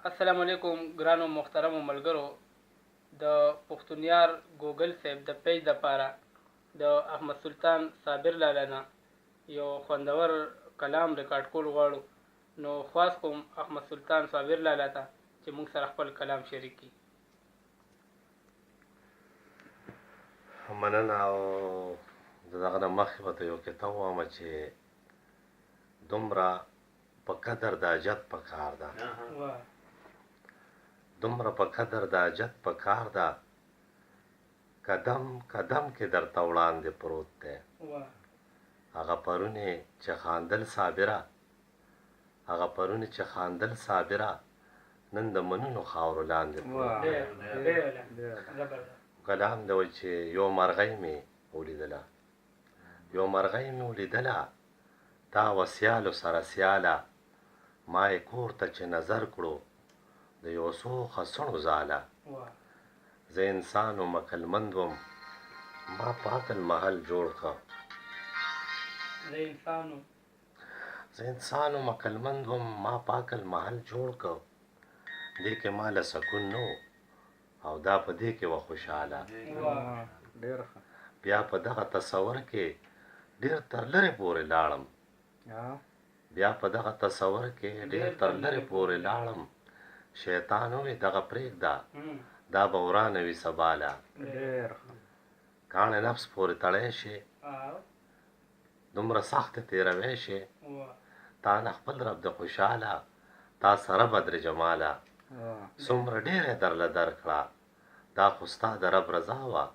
السلام علیکم ګرانو محترمو ملګرو د پښتونیار ګوګل صاحب د پیج دپاره د احمد سلطان صابر لالا نه یو خوندور کلام ریکارډ کول غواړو نو خواست کوم احمد سلطان صابر لالا ته چې موږ سره خپل کلام شریک کړي. مننه او د دغه نه مخکې به ته یو کتاب ووایم چې دومره په قدر د اجت په کار ده دومره په قدر د اجت په کار ده قدم قدم کې درته وړاندې پروت دی هغه پرونې چې خاندل صابره هغه پرونې چې خاندل صابره نن د مننو خاورو لاندې پروت دی کلام دی وایي چې یو مرغۍ مې ولیدله یو مرغۍ مې ولیدله تا وسیالو سره سیاله ما یې کور ته چې نظر کړو د یو څو خسڼو ځاله زه انسان وم عقلمند وم ما په عقل محل جوړ کړه زه انسان وم عقلمند وم ما په عقل محل جوړ کړه دې کې ما له سکون نه او دا په دې کې وه خوشحاله بیا په دغه تصور کې ډېر تر لرې پورې لاړم بیا په دغه تصور کې ډېر تر لرې پورې لاړم شیطان ووی دغه پرېږده دا به ورانه وي سباله کاڼې نفس پورې تړی شي دومره سخته تېروی شي تا نه خپل رب د خوشحاله تا سره بدر جماله څومره ډېره درله درکړه دا خو ستا د رب رضا وه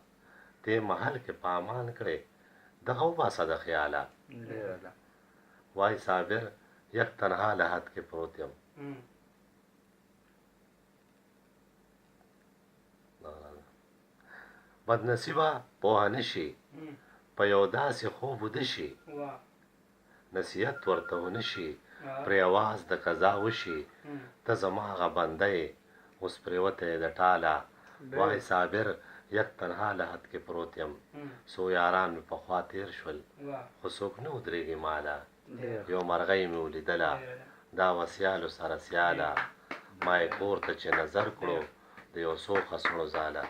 دې محل کې په امان کړې دغه وباسه د خیاله وای صابر یک تنها لحد کې پروت یم بدنصیبه پوهه نه شي په یو داسې خوب وده شي نصیحت ورته ونه شي پرې اواز د قضا وشي ته زما هغه بنده یې اوس پرېوتی یې د ټاله وای صابر یک تنها لحد کې پروت یم څو یاران مې پخوا تېر شول خو څوک نه ودرېږي ماله یو مرغۍ مې ولیدله دا وسیالو سره سیاله ما یې کور ته چې نظر کړو د یو څو خسڼو ځاله